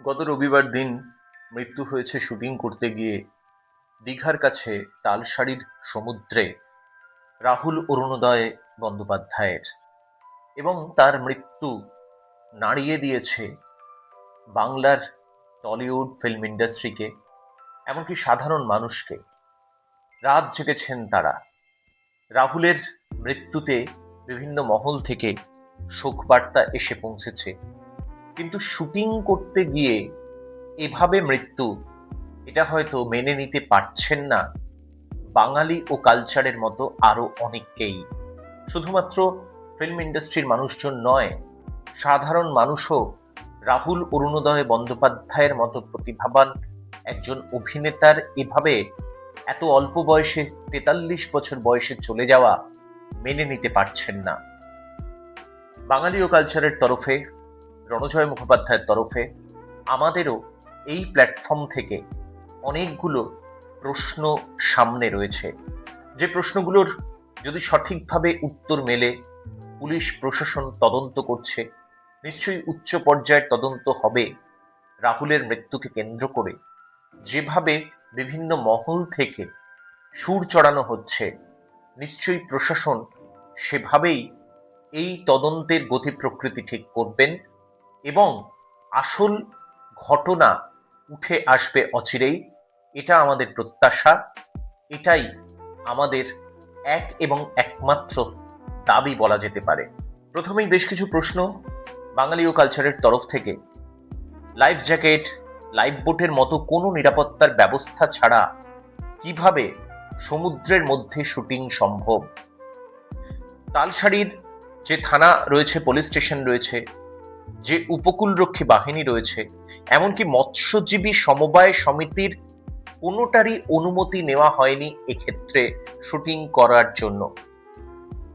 গত রবিবার দিন মৃত্যু হয়েছে শুটিং করতে গিয়ে দীঘার কাছে তালসারির সমুদ্রে রাহুল অরুণোদয় বন্দ্যোপাধ্যায়ের। এবং তার মৃত্যু নাড়িয়ে দিয়েছে বাংলার টলিউড ফিল্ম ইন্ডাস্ট্রিকে, এমনকি সাধারণ মানুষকে। রাত জেগেছেন তারা। রাহুলের মৃত্যুতে বিভিন্ন মহল থেকে শোকবার্তা এসে পৌঁছেছে, কিন্তু শুটিং করতে গিয়ে এভাবে মৃত্যু, এটা হয়তো মেনে নিতে পারছেন না বাঙালি ও কালচারের মতো আরো অনেককেই। শুধুমাত্র ফিল্ম ইন্ডাস্ট্রির মানুষজন নয়, সাধারণ মানুষও রাহুল অরুণোদয় বন্দ্যোপাধ্যায়ের মতো প্রতিভাবান একজন অভিনেতার এভাবে এত অল্প বয়সে ৪৩ বছর বয়সে চলে যাওয়া মেনে নিতে পারছেন না। বাঙালি ও কালচারের তরফে, রণজয় মুখোপাধ্যায়ের তরফে আমাদেরও এই প্ল্যাটফর্ম থেকে অনেকগুলো প্রশ্ন সামনে রয়েছে, যে প্রশ্নগুলোর যদি সঠিকভাবে উত্তর মেলে, পুলিশ প্রশাসন তদন্ত করছে, নিশ্চয়ই উচ্চ পর্যায়ের তদন্ত হবে। রাহুলের মৃত্যুকে কেন্দ্র করে যেভাবে বিভিন্ন মহল থেকে সুর চড়ানো হচ্ছে, নিশ্চয়ই প্রশাসন সেভাবেই এই তদন্তের গতি প্রকৃতি ঠিক করবেন এবং আসল ঘটনা উঠে আসবে অচিরেই। এটা আমাদের প্রত্যাশা, এটাই আমাদের এক এবং একমাত্র দাবি বলা যেতে পারে। প্রথমেই বেশ কিছু প্রশ্ন বাঙালি ও কালচারের তরফ থেকে। লাইফ জ্যাকেট, লাইফ বোটের মতো কোনো নিরাপত্তার ব্যবস্থা ছাড়া কিভাবে সমুদ্রের মধ্যে শুটিং সম্ভব? তালসারির যে থানা রয়েছে, পুলিশ স্টেশন রয়েছে, যে উপকূলরক্ষী বাহিনী রয়েছে, এমনকি মৎস্যজীবী সমবায় সমিতির কোনোটারই অনুমতি নেওয়া হয়নি এক্ষেত্রে শুটিং করার জন্য।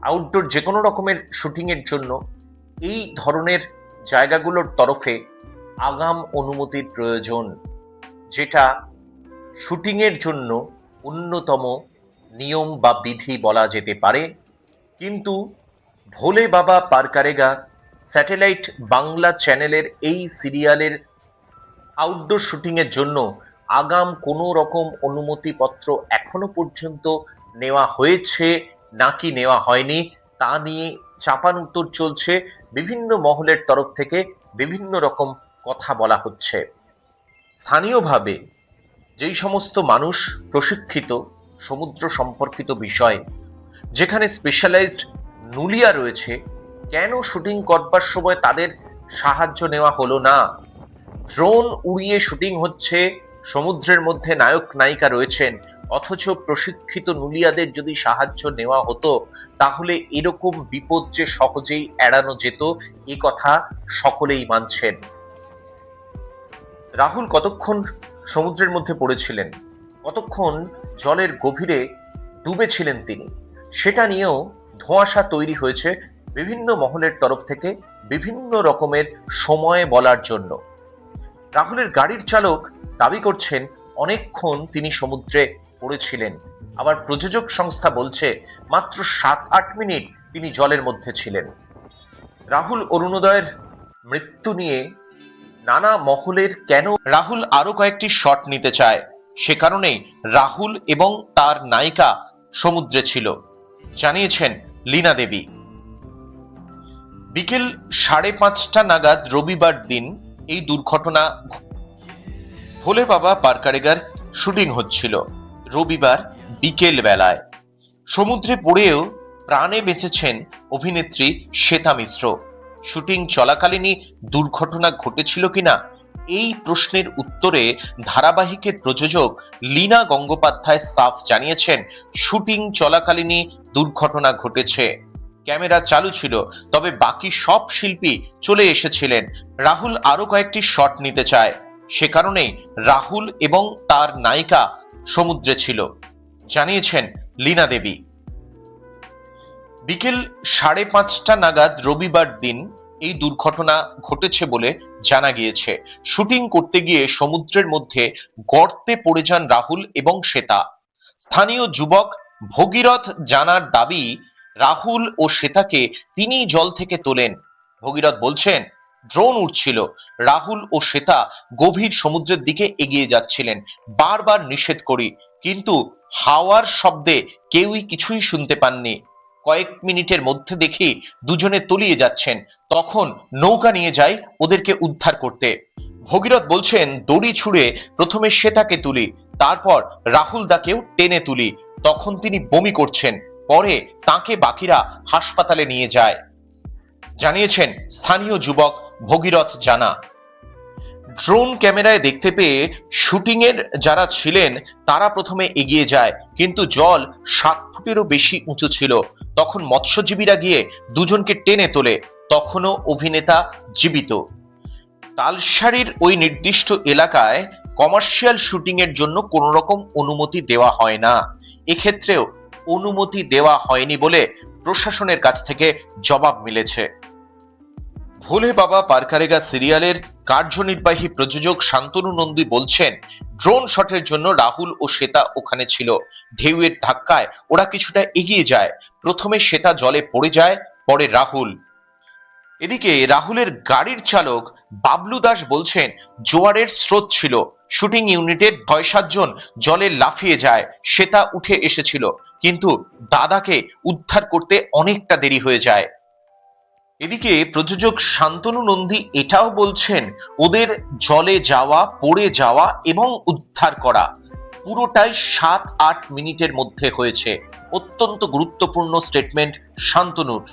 আউটডোর যে কোনো রকমের শুটিং এর জন্য এই ধরনের জায়গাগুলোর তরফে আগাম অনুমতির প্রয়োজন, যেটা শুটিং এর জন্য অন্যতম নিয়ম বা বিধি বলা যেতে পারে। কিন্তু ভোলে বাবা পার কারেগা স্যাটেলাইট বাংলা চ্যানেলের এই সিরিয়ালের আউটডোর শুটিং এর জন্য আগাম কোনো রকম অনুমতিপত্র এখনো পর্যন্ত নেওয়া হয়েছে নাকি নেওয়া হয়নি তা নিয়ে চাপানুতোর চলছে। বিভিন্ন মহলের তরফ থেকে বিভিন্ন রকম কথা বলা হচ্ছে। স্থানীয়ভাবে যেই সমস্ত মানুষ প্রশিক্ষিত সমুদ্র সম্পর্কিত বিষয়, যেখানে স্পেশালাইজড নুলিয়া রয়েছে, কেন শুটিং করবার সময় তাদের সাহায্য নেওয়া হলো না? ড্রোন উড়িয়ে শুটিং হচ্ছে, সমুদ্রের মধ্যে নায়ক নায়িকা রয়েছেন, অথচ প্রশিক্ষিত নুলিয়াদের যদি সাহায্য নেওয়া হতো তাহলে এরকম বিপদ যে সহজেই এড়ানো যেত, এ কথা সকলেই মানছেন। রাহুল কতক্ষণ সমুদ্রের মধ্যে পড়েছিলেন, কতক্ষণ জলের গভীরে ডুবেছিলেন তিনি, সেটা নিয়েও ধোঁয়াশা তৈরি হয়েছে বিভিন্ন মহলের তরফ থেকে বিভিন্ন রকমের সময় বলার জন্য। রাহুলের গাড়ির চালক দাবি করছেন অনেকক্ষণ তিনি সমুদ্রে পড়েছিলেন, আবার প্রযোজক সংস্থা বলছে মাত্র ৭-৮ মিনিট তিনি জলের মধ্যে ছিলেন। রাহুল অরুণোদয়ের মৃত্যু নিয়ে নানা মহলের কেন রাহুল আরো কয়েকটি শট নিতে চায়, সে কারণেই রাহুল এবং তার নায়িকা সমুদ্রে ছিল, জানিয়েছেন লীনা দেবী। বিকেল ৫:৩০ নাগাদ রবিবার দিন এই দুর্ঘটনা। ভোলে বাবা পার কারেগার শুটিং হচ্ছিল রবিবার বিকেল বেলায়। সমুদ্রে পড়েও প্রাণে বেঁচেছেন অভিনেত্রী শ্বেতা মিশ্র। শুটিং চলাকালীনই দুর্ঘটনা ঘটেছিল কিনা এই প্রশ্নের উত্তরে ধারাবাহিকের প্রযোজক লীনা গঙ্গোপাধ্যায় সাফ জানিয়েছেন, শুটিং চলাকালীনই দুর্ঘটনা ঘটেছে। ক্যামেরা চালু ছিল, তবে বাকি সব শিল্পী চলে এসেছিলেন। রাহুল আরো কয়েকটি শট নিতে চায়, সে কারণেই রাহুল এবং তার নায়িকা সমুদ্রে ছিল, জানিয়েছেন লীনা দেবী। বিকেল ৫:৩০ নাগাদ রবিবার দিন এই দুর্ঘটনা ঘটেছে বলে জানা গিয়েছে। শুটিং করতে গিয়ে সমুদ্রের মধ্যে গর্তে পড়ে যান রাহুল এবং শ্বেতা। স্থানীয় যুবক ভগীরথ জানার দাবি, রাহুল ও শ্বেতাকে তিনিই জল থেকে তোলেন। ভগীরথ বলছেন, ড্রোন উড়ছিল। রাহুল ও শ্বেতা গভীর সমুদ্রের দিকে এগিয়ে যাচ্ছিলেন। বারবার নিষেধ করি, কিন্তু হাওয়ার শব্দে কেউই কিছুই শুনতে পাননি। কয়েক মিনিটের মধ্যে দেখি দুজনে তলিয়ে যাচ্ছেন। তখন নৌকা নিয়ে যাই ওদেরকে উদ্ধার করতে। ভগীরথ বলছেন, দড়ি ছুঁড়ে প্রথমে শ্বেতাকে তুলি, তারপর রাহুল দাকেও টেনে তুলি। তখন তিনি বমি করছেন। পরে তাকে বাকিরা হাসপাতালে নিয়ে যায়, জানিয়েছেন স্থানীয় যুবক ভগীরথ জানা। ড্রোন ক্যামেরায় দেখতে পেয়ে শুটিং এর যারা ছিলেন তারা প্রথমে এগিয়ে যায়, কিন্তু জল 7 ফুটেরও বেশি উঁচু ছিল। তখন মৎস্যজীবীরা গিয়ে দুজনকে টেনে তোলে। তখনও অভিনেতা জীবিত। তালসারীর ওই নির্দিষ্ট এলাকায় কমার্শিয়াল শুটিং এর জন্য কোনো রকম অনুমতি দেওয়া হয় না। এক্ষেত্রেও অনুমতি দেওয়া হয়নি বলে প্রশাসনের কাছ থেকে জবাব মিলেছে। ভোলে বাবা পার করেগা সিরিয়ালের কার্যনির্বাহী প্রযোজক শান্তনু নন্দী বলছেন, ড্রোন শটের জন্য রাহুল ও শ্বেতা ওখানে ছিল। ঢেউয়ের ধাক্কায় ওরা কিছুটা এগিয়ে যায়। প্রথমে শ্বেতা জলে পড়ে যায়, পরে রাহুল। এদিকে রাহুলের গাড়ির চালক বাবলু দাস বলছেন, জোয়ারের স্রোত ছিল। শুটিং ইউনিটের 6-7 জন জলে লাফিয়ে যায়। শ্বেতা উঠে এসেছিল, কিন্তু দাদাকে উদ্ধার করতে অনেকটা দেরি হয়ে যায়। এদিকে প্রযোজক শান্তনু নন্দী এটাও বলছেন, ওদের জলে যাওয়া, পড়ে যাওয়া এবং উদ্ধার করা পুরোটাই 7-8 মিনিটের মধ্যে হয়েছে। অত্যন্ত গুরুত্বপূর্ণ স্টেটমেন্ট শান্তনুর।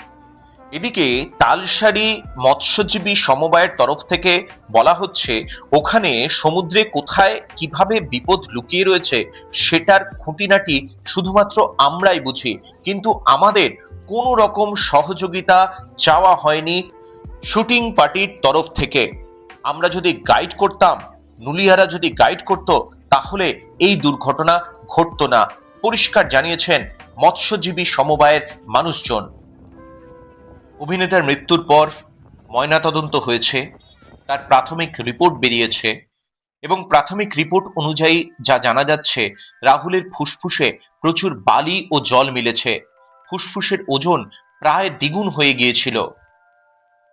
এদিকে তালসারী মৎস্যজীবী সমবায়ের তরফ থেকে বলা হচ্ছে, ওখানে সমুদ্রে কোথায় কিভাবে বিপদ লুকিয়ে রয়েছে সেটার খুঁটিনাটি শুধুমাত্র আমরাই বুঝি, কিন্তু আমাদের কোনো রকম সহযোগিতা চাওয়া হয়নি শুটিং পার্টির তরফ থেকে। আমরা যদি গাইড করতাম, নুলিয়ারা যদি গাইড করত, তাহলে এই দুর্ঘটনা ঘটতো না, পরিষ্কার জানিয়েছেন মৎস্যজীবী সমবায়ের মানুষজন। অভিনেতার মৃত্যুর পর ময়নাতদন্ত হয়েছে, তার প্রাথমিক রিপোর্ট বেরিয়েছে এবং প্রাথমিক রিপোর্ট অনুযায়ী যা জানা যাচ্ছে, রাহুলের ফুসফুসে প্রচুর বালি ও জল মিলেছে। ফুসফুসের ওজন প্রায় দ্বিগুণ হয়ে গিয়েছিল।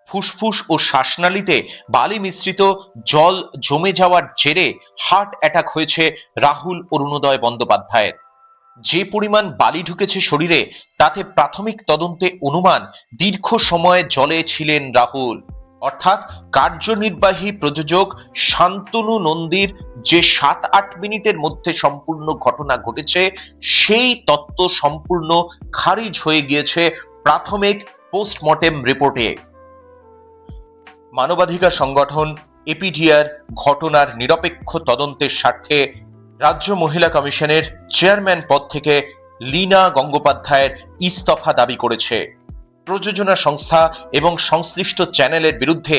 ফুসফুস ও শ্বাসনালীতে বালি মিশ্রিত জল জমে যাওয়ার জেরে হার্ট অ্যাটাক হয়েছে রাহুল অরুণোদয় বন্দ্যোপাধ্যায়ের। যে পরিমাণ বালি ঢুকেছে শরীরে, তাতে প্রাথমিক তদন্তে অনুমান দীর্ঘ সময় জলে ছিলেন রাহুল। অর্থাৎ কার্যনির্বাহী প্রযোজক শান্তনু নন্দীর যে 7-8 মিনিটের মধ্যে সম্পূর্ণ ঘটনা ঘটেছে, সেই তত্ত্ব সম্পূর্ণ খারিজ হয়ে গিয়েছে প্রাথমিক পোস্টমর্টেম রিপোর্টে। মানবাধিকার সংগঠন এপিডিআর ঘটনার নিরপেক্ষ তদন্তের স্বার্থে রাজ্য মহিলা কমিশনের চেয়ারম্যান পদ থেকে লীনা গঙ্গোপাধ্যায়ের ইস্তফা দাবি করেছে। প্রযোজনা সংস্থা এবং সংশ্লিষ্ট চ্যানেলের বিরুদ্ধে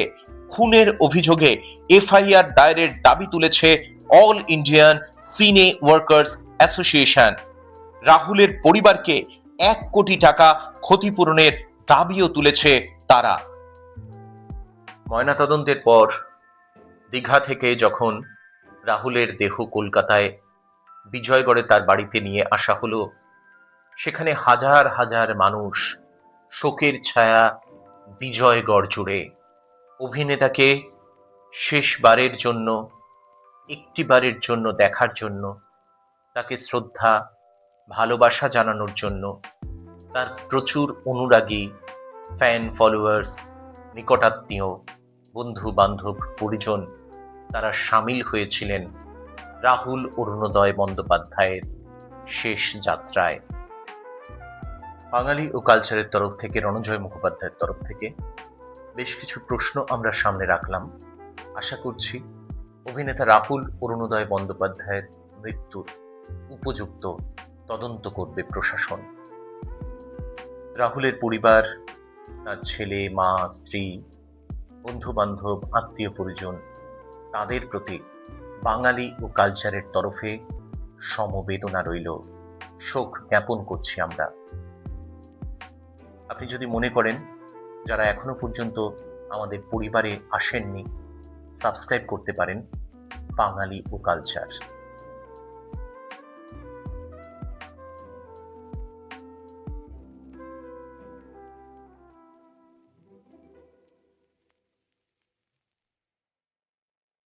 খুনের অভিযোগে এফআইআর দায়েরের দাবি তুলেছে অল ইন্ডিয়ান সিনে ওয়ার্কার্স অ্যাসোসিয়েশন। রাহুলের পরিবারকে 1 কোটি টাকা ক্ষতিপূরণের দাবিও তুলেছে তারা। ময়নাতদন্তের পর দীঘা থেকে যখন রাহুলের দেহ কলকাতায় বিজয়গড়ে তার বাড়িতে নিয়ে আসা হলো, সেখানে হাজার হাজার মানুষ শোকের ছায়া বিজয়গড় জুড়ে। অভিনেতাকে শেষবারের জন্য, একটিবারের জন্য দেখার জন্য, তাকে শ্রদ্ধা ভালোবাসা জানানোর জন্য তার প্রচুর অনুরাগী, ফ্যান ফলোয়ার্স, নিকটাত্মীয়, বন্ধু বান্ধব, পরিজন তারা সামিল হয়েছিলেন রাহুল অরুণোদয় বন্দ্যোপাধ্যায়ের শেষ যাত্রায়। বাঙালি ও কালচারের তরফ থেকে, রণজয় মুখোপাধ্যায়ের তরফ থেকে বেশ কিছু প্রশ্ন আমরা সামনে রাখলাম। আশা করছি অভিনেতা রাহুল অরুণোদয় বন্দ্যোপাধ্যায়ের মৃত্যুর উপযুক্ত তদন্ত করবে প্রশাসন। রাহুলের পরিবার, তার ছেলে, মা, স্ত্রী, বন্ধু বান্ধব, আত্মীয় পরিজন, তাদের প্রতি বাঙালি ও কালচারের তরফে সমবেদনা রইল, শোক জ্ঞাপন করছি আমরা। আপনি যদি মনে করেন যারা এখনো পর্যন্ত আমাদের পরিবারে আসেননি, সাবস্ক্রাইব করতে পারেন বাঙালি ও কালচার।